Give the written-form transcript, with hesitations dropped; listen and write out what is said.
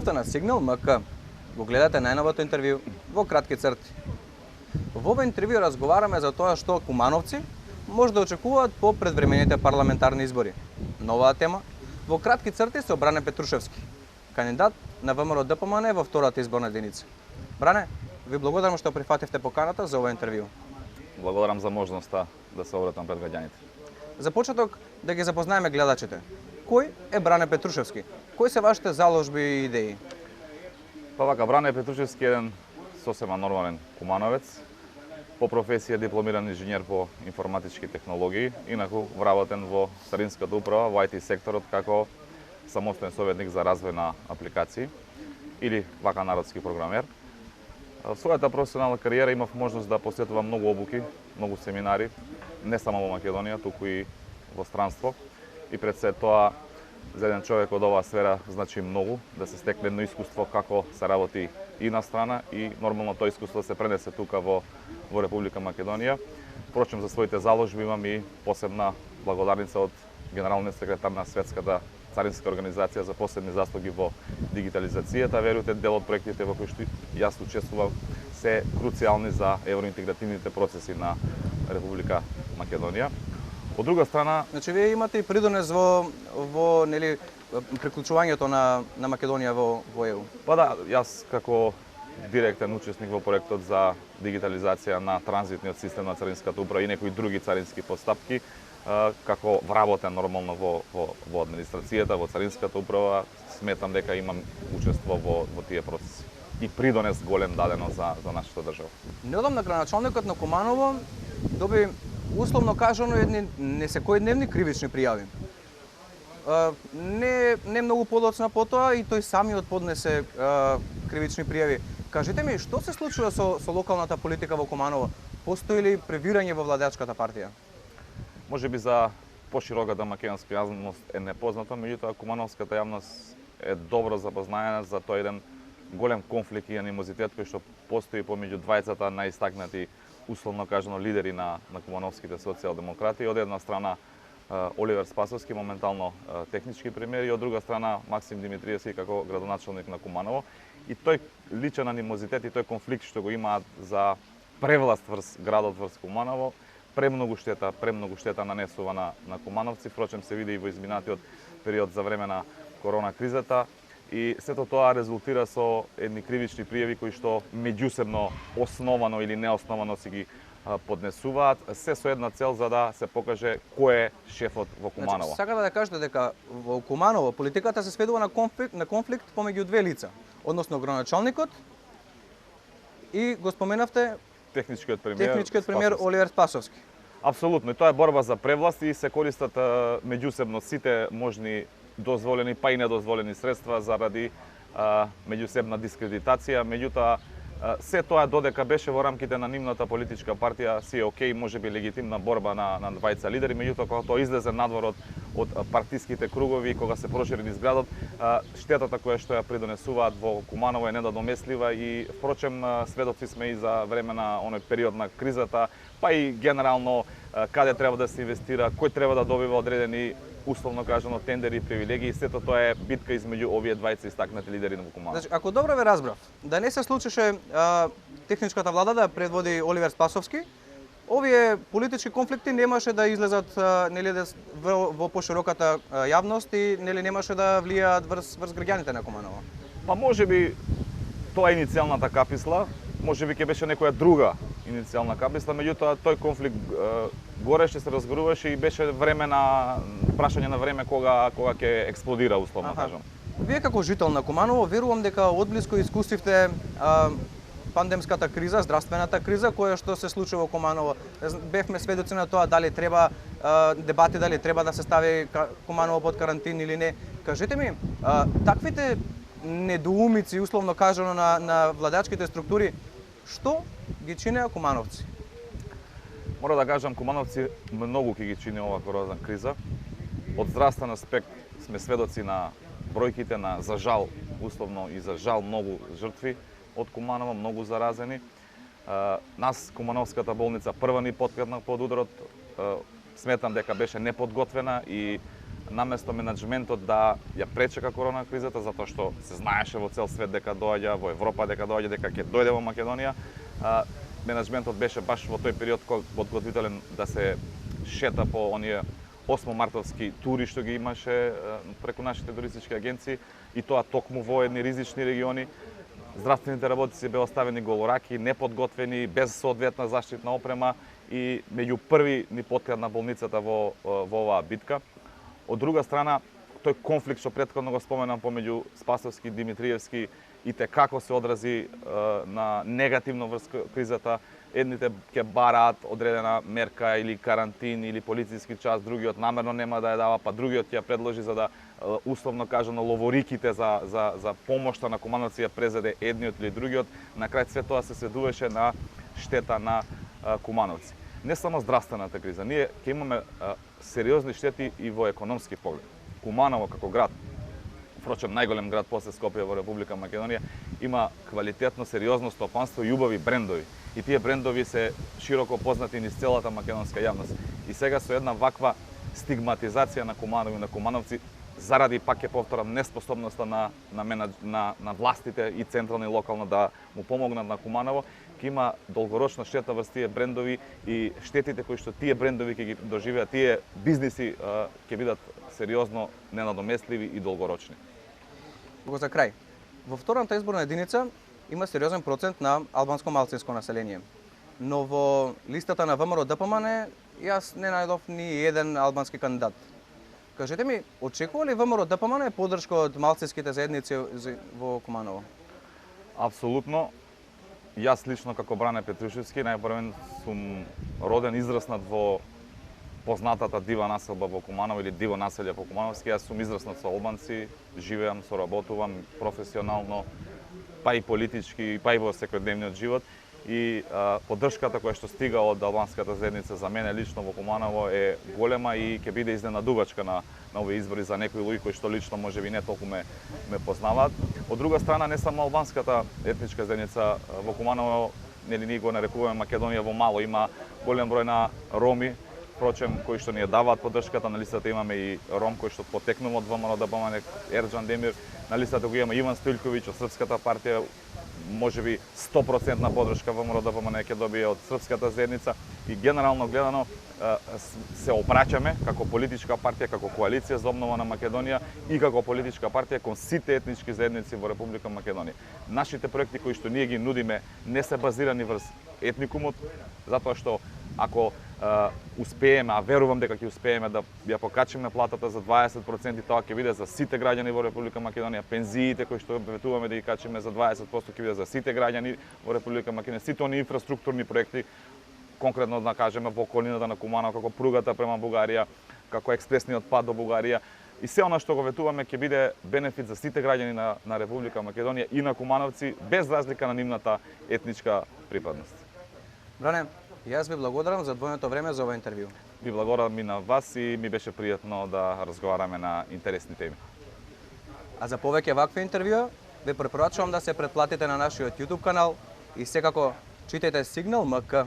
Дојдовте на Сигнал МК. Го гледате најновото интервју во кратки црти. Во ова интервју разговараме за тоа што кумановци може да очекуваат по предвремените парламентарни избори. Новата тема во кратки црти се Бране Петрушевски, кандидат на ВМРО ДПМН во втората изборна единица. Бране, ви благодарам што прифативте поканата за ова интервју. Благодарам за можноста да се обратам пред граѓаните. За почеток да ги запознаеме гледачите. Кој е Бране Петрушевски? Кои се вашите заложби и идеи? Па вака, Бране Петрушевски е еден сосема нормален кумановец. По професија дипломиран инженер по информатички технологии, инаку вработен во Царинската управа, во IT секторот како самостоен советник за развој на апликации или вака народски програмер. В својата професионална кариера имав можност да посетувам многу обуки, многу семинари, не само во Македонија, туку и во странство. И пред се тоа, за еден човек од оваа сфера значи многу да се стекне едно искуство како се работи и на страна и нормално тоа искуство се пренесе тука во Република Македонија. Впрочем, за своите заложби имам и посебна благодарница од генералниот секретар на Светската царинска организација за посебни заслуги во дигитализацијата. Верујте, дел од проектите во кои што јас учествував се круцијални за евроинтегративните процеси на Република Македонија. Од друга страна, Значи вие имате и придонес во нели приклучувањето на Македонија во ЕУ. па да, јас како директен учесник во проектот за дигитализација на транзитниот систем на Царинската управа и некои други царински постапки, како вработен нормално во администрацијата, во Царинската управа, сметам дека имам учество во тие процеси и придонес голем дадено за нашата држава. Неодамна граначалникот на Куманово доби условно кажано едни несекојдневни кривични пријави. Не многу подоцна потоа и тој самиот поднесе кривични пријави. Кажете ми, што се случува со локалната политика во Куманово? Постои ли превирање во владеачката партија? Може би за пошироката македонска јавност е непознато, меѓутоа кумановската јавност е добро запознаена за тој еден голем конфликт и анимозитет кој што постои помеѓу двајцата најистакнати условно кажано лидери на кумановските социјалдемократи. Од една страна Оливер Спасовски, моментално технички премиер, и од друга страна Максим Димитриевски како градоначалник на Куманово. И тој личен анимозитет и тој конфликт што го имаат за превласт врз градот врз Куманово, премногу штета нанесува на кумановци, впрочем се види и во изминатиот период за време на корона кризата. И сето тоа резултира со едни кривични пријави кои што меѓусебно основано или неосновано си ги поднесуваат, се со една цел за да се покаже кој е шефот во Куманово. Значи, сакате да кажете дека во Куманово политиката се сведува на конфликт помеѓу две лица, односно граначалникот и го споменавте Техничкиот премиер Оливер Спасовски. Апсолутно, и тоа е борба за превласт и се користат меѓусебно сите можни дозволени па и недозволени средства заради меѓусебна дискредитација. Меѓутоа, се тоа додека беше во рамките на нивната политичка партија си е окей, можеби легитимна борба на двајца лидери, меѓутоа кога тоа излезе надвор од партиските кругови, кога се прошири низ градот, штетата која што ја придонесуваат во Куманово е недодомеслива и впрочем сведоци сме и за време на оној период на кризата, па и генерално каде треба да се инвестира, кој треба да добива одредени условно кажано тендери и привилегии, сето тоа е битка измеѓу овие двајца истакнати лидери на Куманово. Значи, ако добро ве разбрав, да не се случеше техничката влада да предводи Оливер Спасовски, овие политички конфликти немаше да излезат нели во пошироката јавност и нели немаше да влијаат врз граѓаните на Куманово. Па можеби тоа е иницијалната каписла, можеби ќе беше некоја друга иницијална каписла, меѓутоа тој конфликт гореше, се разгоруваше и беше време на прашање на време кога ќе експлодира, условно кажам. Вие како жител на Куманово, верувам дека одблиско искусивте пандемската криза, здравствената криза која што се случи во Куманово. Бевме сведоци на тоа дали треба дебати, дали треба да се стави Куманово под карантин или не. Кажете ми, таквите недоумици, условно кажано на владачките структури, што ги чинеа кумановци? Мора да кажам, кумановци многу ќе ги чини ова коронна криза. Од здравствен аспект сме сведоци на бројките на, за жал, условно и за жал, многу жртви од Куманово, многу заразени. Нас, Кумановската болница, прва ни поткрепна под ударот. Сметам дека беше неподготвена и наместо менаџментот да ја пречека корона кризата, затоа што се знаеше во цел свет дека доаѓа, во Европа дека доаѓа, дека ќе дојде во Македонија, менаџментот беше баш во тој период подготвителен да се шета по оние 8 мартовски тури што ги имаше преку нашите туристички агенции, и тоа токму во едни ризични региони. Здравствените работници беа оставени голораки, неподготвени, без соодветна заштитна опрема и меѓу први ни поткрадна болницата во оваа битка. Од друга страна, тој конфликт што претходно го споменам помеѓу Спасовски и Димитриевски и те како се одрази на негативно врз кризата. Едните ќе бараат одредена мерка или карантин или полициски час, другиот намерно нема да ја дава, па другиот ќе ја предложи за да условно кажано ловориките за помошта на кумановци ја презеде едниот или другиот. На крај све тоа се сведуваше на штета на кумановци. Не само здравствената криза, ние ќе имаме сериозни штети и во економски поглед. Куманово како град, впрочем најголем град после Скопје во Република Македонија, има квалитетно, сериозно стопанство и убави брендови. И тие брендови се широко познати низ целата македонска јавност. И сега со една ваква стигматизација на Куманови и на кумановци, заради, пак ќе повторам, неспособноста на властите и централно и локално да му помогнат на Куманово, ќе има долгорочна штета врз тие брендови и штетите кои што тие брендови ќе ги доживеат, тие бизниси ќе бидат сериозно ненадоместливи и долгорочни. За крај, во втората изборна единица има сериозен процент на албанско-малцинско население. Но во листата на ВМРО ДПМН јас не најдов ни еден албански кандидат. Кажете ми, очекува ли ВМРО ДПМН поддршка од малцинските заедници во Куманово? Апсолутно. Јас лично како Бране Петрушевски најпрвен сум роден, израснат во познатата дива населба во Куманово или диво населје по Кумановски. Јас сум израснат со албанци, живеам, соработувам професионално, па и политички, па и во секојдневниот живот. И поддршката која што стига од албанската заедница за мене лично во Куманово е голема и ќе биде изненадувачка на овие избори за некои луѓе кои што лично можеби не толку ме познаваат. Од друга страна, не само албанската етничка заедница во Куманово, нели ние го нарекуваме Македонија во мало, има голем број на роми, впрочем, кои што ни ја даваат поддршката. На листата имаме и ром кој што потекнува од ВМРО ДПМН, Ерџан Демир. На листата го има Иван Стојлковиќ од Српската партија, можеби 100% поддршка ВМРО ДПМН ќе добие од српската заедница. И генерално гледано се обраќаме како политичка партија, како коалиција за обнова на Македонија и како политичка партија кон сите етнички заедници во Република Македонија. Нашите проекти кои што ние ги нудиме не се базирани врз етникумот, затоа што ако успееме, а верувам дека ќе успееме да ја покачиме платата за 20%, тоа ќе биде за сите граѓани во Република Македонија. Пензиите кои што ветуваме да ги качиме за 20% ќе биде за сите граѓани во Република Македонија. Сите оние инфраструктурни проекти, конкретно да кажеме во околината на Куманово, како пругата према Бугарија, како експресниот пат до Бугарија. И се она што го ветуваме ќе биде бенефит за сите граѓани на Република Македонија и на кумановци, без разлика на нивната етничка припадност. Бране, јас ви благодарам за одвоеното време за ова интервју. Ви благодарам и на вас и ми беше пријатно да разговараме на интересни теми. А за повеќе вакви интервјуа, ви препорачувам да се претплатите на нашиот YouTube канал и секако читајте Сигнал МК.